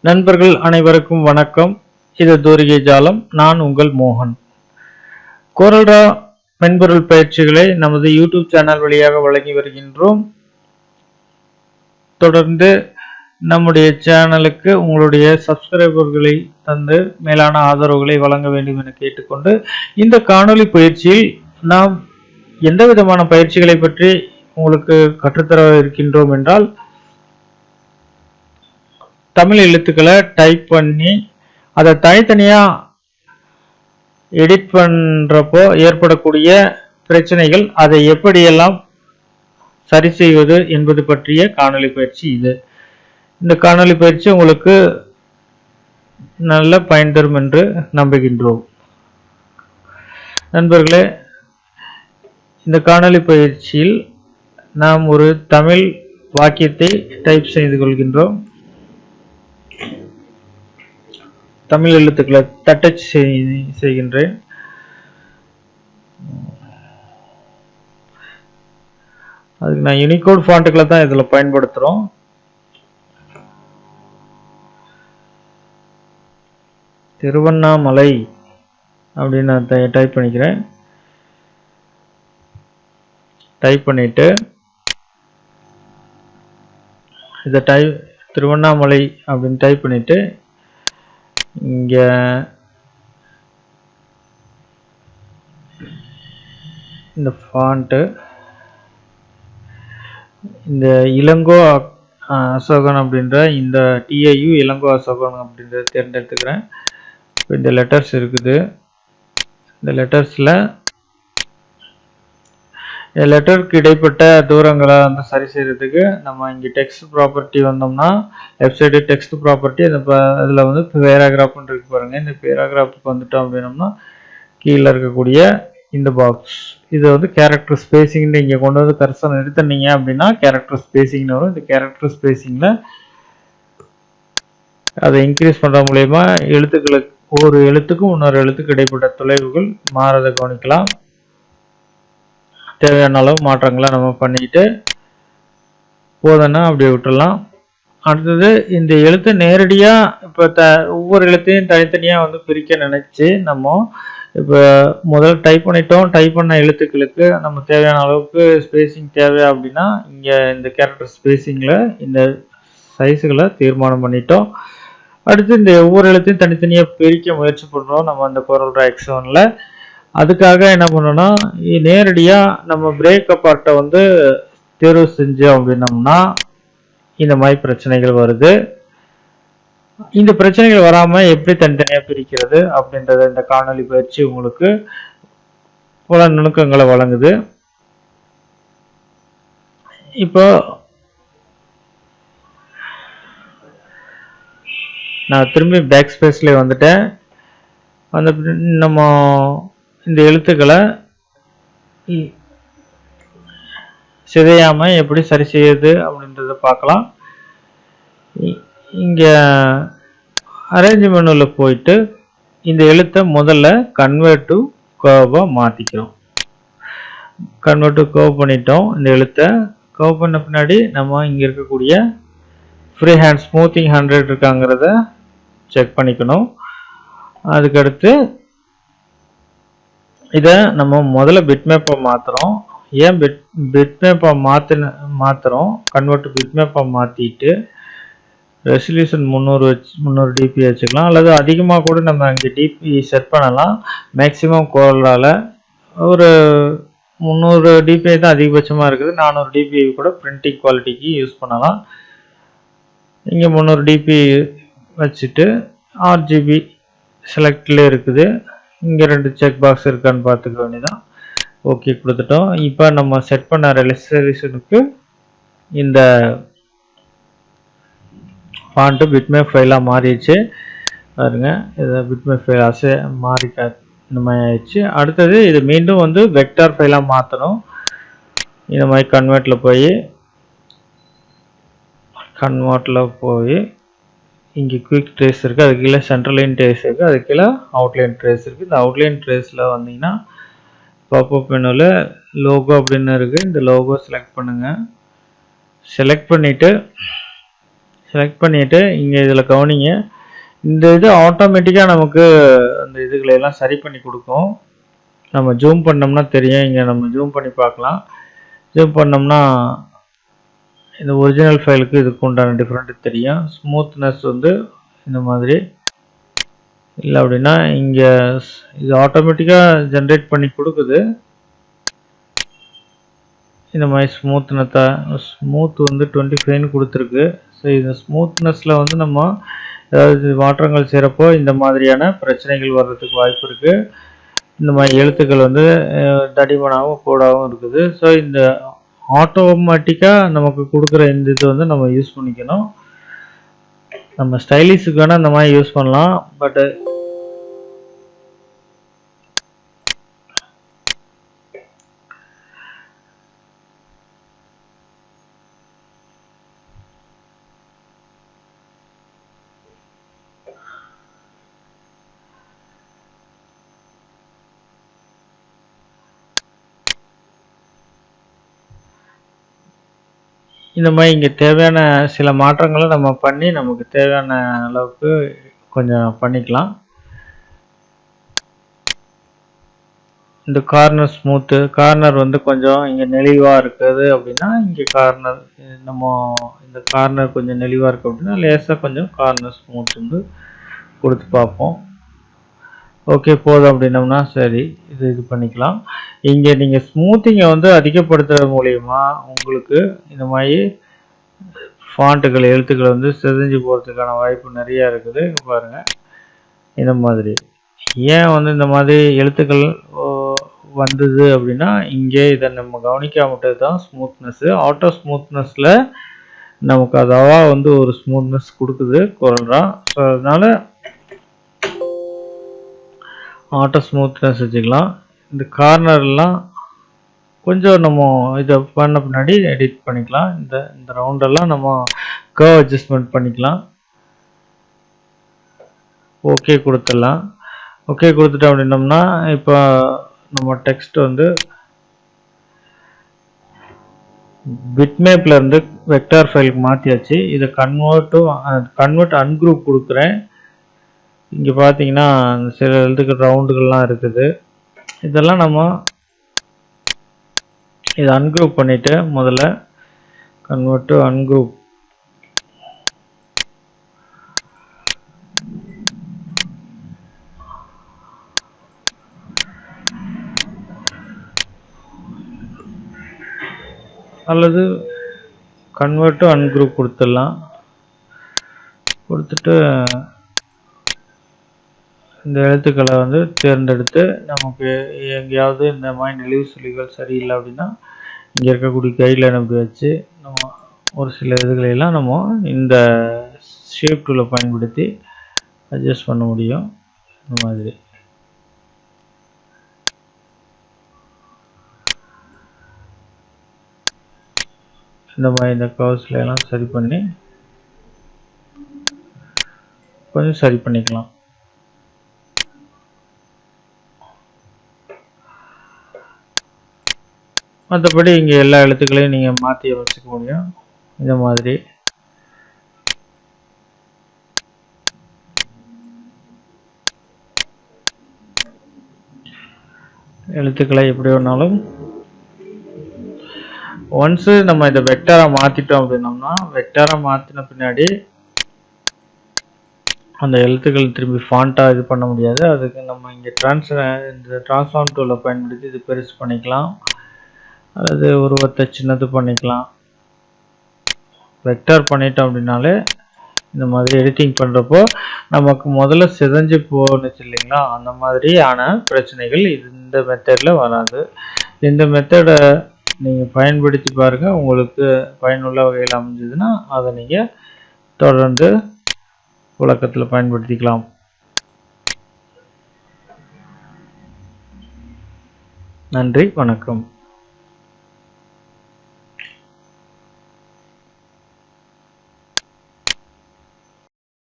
நண்பர்கள் அனைவருக்கும் வணக்கம். இது தூரிகை ஜாலம். நான் உங்கள் மோகன். coreldraw மென்பொருள் பயிற்சிகளை நமது யூடியூப் சேனல் வழியாக வழங்கி வருகின்றோம். தொடர்ந்து நம்முடைய சேனலுக்கு உங்களுடைய சப்ஸ்கிரைபர்களை தந்து மேலான ஆதரவுகளை வழங்க வேண்டும் என கேட்டுக்கொண்டு, இந்த காணொளி பயிற்சியில் நாம் எந்த விதமான பயிற்சிகளை பற்றி உங்களுக்கு கற்றுத்தர இருக்கின்றோம் என்றால், தமிழ் எழுத்துக்களை டைப் பண்ணி அதை தனித்தனியா எடிட் பண்றப்போ ஏற்படக்கூடிய பிரச்சனைகள், அதை எப்படியெல்லாம் சரி செய்வது என்பது பற்றிய காணொளி பயிற்சி இது. இந்த காணொளி பயிற்சி உங்களுக்கு நல்ல பயன் தரும் என்று நம்புகின்றோம். நண்பர்களே, இந்த காணொளி பயிற்சியில் நாம் ஒரு தமிழ் வாக்கியத்தை டைப் செய்து கொள்கின்றோம். தமிழ் எழுத்துக்களை தட்டச்சு செய்கின்றேன். அதுக்கு நான் யூனிகோட் ஃபாண்ட்டுகளை தான் இதில் பயன்படுத்துகிறோம். திருவண்ணாமலை அப்படின்னு நான் டைப் பண்ணிக்கிறேன். டைப் பண்ணிட்டு இதை திருவண்ணாமலை அப்படின்னு டைப் பண்ணிட்டு இங்க இந்த ஃபாண்ட் இந்த இளங்கோ அசோகன் அப்படின்ற இந்த டிஐயு இளங்கோ அசோகன் அப்படின்றத தேர்ந்தெடுத்துக்கிறேன். இந்த லெட்டர்ஸ் இருக்குது. இந்த லெட்டருக்கு இடைப்பட்ட தூரங்களை வந்து சரி செய்யறதுக்கு நம்ம இங்கே டெக்ஸ்ட் ப்ராப்பர்ட்டி வந்தோம்னா, லெஃப்ட் சைடு டெக்ஸ்ட் ப்ராப்பர்ட்டி, அதில் வந்து பேராகிராஃப்னு இருக்கு பாருங்க. இந்த பேராகிராஃபுக்கு வந்துட்டோம் அப்படின்னோம்னா கீழே இருக்கக்கூடிய இந்த பாக்ஸ், இது வந்து கேரக்டர் ஸ்பேசிங்னு இங்கே கொண்டு வந்து கர்சர் நிறுத்தினீங்க அப்படின்னா கேரக்டர் ஸ்பேசிங்னு வரும். இந்த கேரக்டர் ஸ்பேசிங்கில் அதை இன்க்ரீஸ் பண்ணுற மூலயமா எழுத்துக்களுக்கு, ஒரு எழுத்துக்கும் இன்னொரு எழுத்துக்கு இடைப்பட்ட தொலைவுகள் மாறதை கவனிக்கலாம். தேவையான அளவு மாற்றங்களை நம்ம பண்ணிட்டு போதுன்னா அப்படியே விட்டுடலாம். அடுத்தது இந்த எழுத்து நேரடியாக இப்போ ஒவ்வொரு எழுத்தையும் தனித்தனியாக வந்து பிரிக்க நினைச்சு நம்ம இப்போ முதல்ல டைப் பண்ணிட்டோம். டைப் பண்ண எழுத்துக்களுக்கு நம்ம தேவையான அளவுக்கு ஸ்பேசிங் தேவை அப்படின்னா இங்கே இந்த கேரக்டர் ஸ்பேசிங்கில் இந்த சைஸுகளை தீர்மானம் பண்ணிட்டோம். அடுத்து இந்த ஒவ்வொரு எழுத்தையும் தனித்தனியாக பிரிக்க முயற்சி பண்ணுறோம் நம்ம அந்த coreldraw X1ல். அதுக்காக என்ன பண்ணோம்னா, நேரடியாக நம்ம பிரேக் அப்பார்ட்டை வந்து தேர்வு செஞ்சோம் அப்படின்னோம்னா இந்த மாதிரி பிரச்சனைகள் வருது. இந்த பிரச்சனைகள் வராமல் எப்படி தனித்தனியாக பிரிக்கிறது அப்படின்றத இந்த காணொளி பயிற்சி உங்களுக்கு பல நுணுக்கங்களை வழங்குது. இப்போ நான் திரும்பி பேக் ஸ்பேஸ்லேயே வந்துட்டேன். அந்த நம்ம இந்த எழுத்துக்களை சிதையாம எப்படி சரி செய்யுது அப்படின்றத பார்க்கலாம். இங்க அரேஞ்ச் மெனுல போயிட்டு இந்த எழுத்தை முதல்ல கன்வெர்ட் டு கர்வா மாத்திக்கிறோம். கன்வெர்ட் டு கர்வ் பண்ணிட்டோம். இந்த எழுத்தை கர்வ் பண்ண பின்னாடி நம்ம இங்க இருக்கக்கூடிய ஃப்ரீ ஹேண்ட் ஸ்மூத்திங் 100 இருக்காங்கிறத செக் பண்ணிக்கணும். அதுக்கடுத்து இதை நம்ம முதல்ல பிட்மேப்பை மாற்றுறோம். ஏன் பிட்மேப்பை மாற்றுறோம்? கன்வெர்ட் டு பிட்மேப்பை மாற்றிட்டு ரெசல்யூஷன் 300 டிபி வச்சுக்கலாம், அல்லது அதிகமாக கூட நம்ம அங்கே டிபி செட் பண்ணலாம். மேக்ஸிமம் coreldraw ஒரு 300 டிபி தான் அதிகபட்சமாக இருக்குது. 400 டிபி கூட பிரிண்டிங் குவாலிட்டிக்கு யூஸ் பண்ணலாம். இங்கே 300 டிபி வச்சுட்டு RGB செலக்ட்ல இருக்குது. இங்கே 2 செக் பாக்ஸ் இருக்கான்னு பார்த்துக்க வேண்டியதான். ஓகே கொடுத்துட்டோம். இப்போ நம்ம செட் பண்ண ரெசல்யூஷனுக்கு இந்த ஃபாண்ட் பிட்மேப் ஃபைலாக மாறிடுச்சு பாருங்க. இதை பிட்மேப் ஃபைல் மாறி இந்த மாதிரி ஆயிடுச்சு. அடுத்தது இது மீண்டும் வந்து வெக்டார் ஃபைலாக மாற்றணும். இந்த மாதிரி கன்வெர்ட்டில் போய் இங்கே குயிக் ட்ரேஸ் இருக்குது, அது கீழே சென்ட்ரலைன் ட்ரேஸ் இருக்குது, அது கீழே அவுட்லைன் ட்ரேஸ் இருக்குது. இந்த அவுட்லைன் ட்ரேஸில் வந்தீங்கன்னா பாப்அப் மெனுவில் லோகோ அப்படின்னு இருக்குது. இந்த லோகோ செலக்ட் பண்ணுங்கள். செலக்ட் பண்ணிவிட்டு செலக்ட் பண்ணிவிட்டு இங்கே இதில் கவனிங்க, இந்த இது ஆட்டோமேட்டிக்காக நமக்கு அந்த இதுகளை எல்லாம் சரி பண்ணி கொடுக்கும். நம்ம ஜூம் பண்ணோம்னா தெரியும், இங்கே நம்ம ஜூம் பண்ணி பார்க்கலாம். ஜூம் பண்ணோம்னா இந்த ஒரிஜினல் ஃபைலுக்கு இதுக்கு உண்டான டிஃப்ரெண்ட் தெரியும். ஸ்மூத்னஸ் வந்து இந்த மாதிரி இல்லை அப்படின்னா இங்கே இது ஆட்டோமேட்டிக்காக ஜென்ரேட் பண்ணி கொடுக்குது. இந்த மாதிரி ஸ்மூத் வந்து 25ன்னு கொடுத்துருக்கு. ஸோ இந்த ஸ்மூத்னஸில் வந்து நம்ம ஏதாவது மாற்றங்கள் செய்கிறப்போ இந்த மாதிரியான பிரச்சனைகள் வர்றதுக்கு வாய்ப்பு இருக்குது. இந்த மாதிரி எழுத்துக்கள் வந்து தடிமனாகவும் கூடாகவும் இருக்குது. ஸோ இந்த ஆட்டோமேட்டிக்காக நமக்கு கொடுக்குற இந்த இது வந்து நம்ம யூஸ் பண்ணிக்கணும். நம்ம ஸ்டைலிஷுக்கு வேணால் இந்த மாதிரி யூஸ் பண்ணலாம். பட் இந்த மாதிரி இங்கே தேவையான சில மாற்றங்களை நம்ம பண்ணி நமக்கு தேவையான அளவுக்கு கொஞ்சம் பண்ணிக்கலாம். இந்த கார்னர் ஸ்மூத்து, கார்னர் வந்து கொஞ்சம் இங்கே நெளிவாக இருக்குது அப்படின்னா இங்கே கார்னர் நம்ம இந்த கார்னர் கொஞ்சம் நெளிவாக இருக்குது அப்படின்னா லேசாக கொஞ்சம் கார்னர் ஸ்மூத் வந்து கொடுத்து பார்ப்போம். ஓகே போதும் அப்படின்னோம்னா சரி இது பண்ணிக்கலாம். இங்கே நீங்கள் ஸ்மூத்திங்கை வந்து அதிகப்படுத்துறது மூலயமா உங்களுக்கு இந்த மாதிரி ஃபாண்ட்டுகள் எழுத்துக்கள் வந்து செதஞ்சு போகிறதுக்கான வாய்ப்பு நிறையா இருக்குது. பாருங்கள் இந்த மாதிரி ஏன் வந்து இந்த மாதிரி எழுத்துக்கள் வந்தது அப்படின்னா இங்கே இதை நம்ம கவனிக்காமட்டது தான் ஸ்மூத்னஸ்ஸு. ஆட்டோ ஸ்மூத்னஸில் நமக்கு அதாவா வந்து ஒரு ஸ்மூத்னஸ் கொடுக்குது coreldraw. ஸோ அதனால் ஆட்டோ ஸ்மூத்னஸ் வச்சுக்கலாம். இந்த கார்னர்லாம் கொஞ்சம் நம்ம இதை பண்ண பின்னாடி எடிட் பண்ணிக்கலாம். இந்த ரவுண்டெல்லாம் நம்ம கர்வ் அட்ஜஸ்ட்மெண்ட் பண்ணிக்கலாம். ஓகே கொடுத்துடலாம். ஓகே கொடுத்துட்டோம் அப்படின்னோம்னா இப்போ நம்ம டெக்ஸ்ட் வந்து பிட்மேப்ல இருந்து வெக்டார் ஃபைலுக்கு மாற்றியாச்சு. இதை கன்வெர்ட் அன்குரூப் கொடுக்குறேன். இங்கே பார்த்தீங்கன்னா சில எழுத்துக்கள் ரவுண்டுகள்லாம் இருக்குது. இதெல்லாம் நம்ம இதை அன்குரூப் பண்ணிவிட்டு முதல்ல கன்வெர்ட் டு அன்குரூப் அல்லது கன்வெர்ட் டு அன்குரூப் கொடுத்துடலாம். கொடுத்துட்டு இந்த எழுத்துக்களை வந்து தேர்ந்தெடுத்து நமக்கு எங்கேயாவது இந்த மாதிரி நெளிவு சுழிகள் சரியில்லை அப்படின்னா இங்கே இருக்கக்கூடிய கைட்லைன் அப்படி வச்சு நம்ம ஒரு சில இதுகளையெல்லாம் நம்ம இந்த ஷேப் டூலை பயன்படுத்தி அட்ஜஸ்ட் பண்ண முடியும். இந்த மாதிரி இந்த கர்வ்ஸ்ல எல்லாம் சரி பண்ணி கொஞ்சம் சரி பண்ணிக்கலாம். மற்றபடி இங்கே எல்லா எழுத்துக்களையும் நீங்கள் மாற்றி வச்சுக்க முடியும். இந்த மாதிரி எழுத்துக்களை எப்படி வேணாலும் ஒன்ஸு நம்ம இதை வெக்டாராக மாற்றிட்டோம் அப்படின்னோம்னா வெக்டாராக மாற்றின பின்னாடி அந்த எழுத்துக்கள் திரும்பி ஃபாண்ட்டாக இது பண்ண முடியாது. அதுக்கு நம்ம இங்கே இந்த ட்ரான்ஸ்ஃபார்ம் டூலை பயன்படுத்தி இது பெருசு பண்ணிக்கலாம் அல்லது உருவத்தை சின்னது பண்ணிக்கலாம். வெக்டார் பண்ணிட்டோம் அப்படின்னாலே இந்த மாதிரி எடிட்டிங் பண்ணுறப்போ நமக்கு முதல்ல சிதைஞ்சு போணுச்சு இல்லைங்களா, அந்த மாதிரியான பிரச்சனைகள் இந்த மெத்தடில் வராது. இந்த மெத்தடை நீங்கள் பயன்படுத்தி பாருங்கள். உங்களுக்கு பயனுள்ள வகையில் அமைஞ்சதுன்னா அதை நீங்கள் தொடர்ந்து விளக்கத்தில் பயன்படுத்திக்கலாம். நன்றி, வணக்கம்.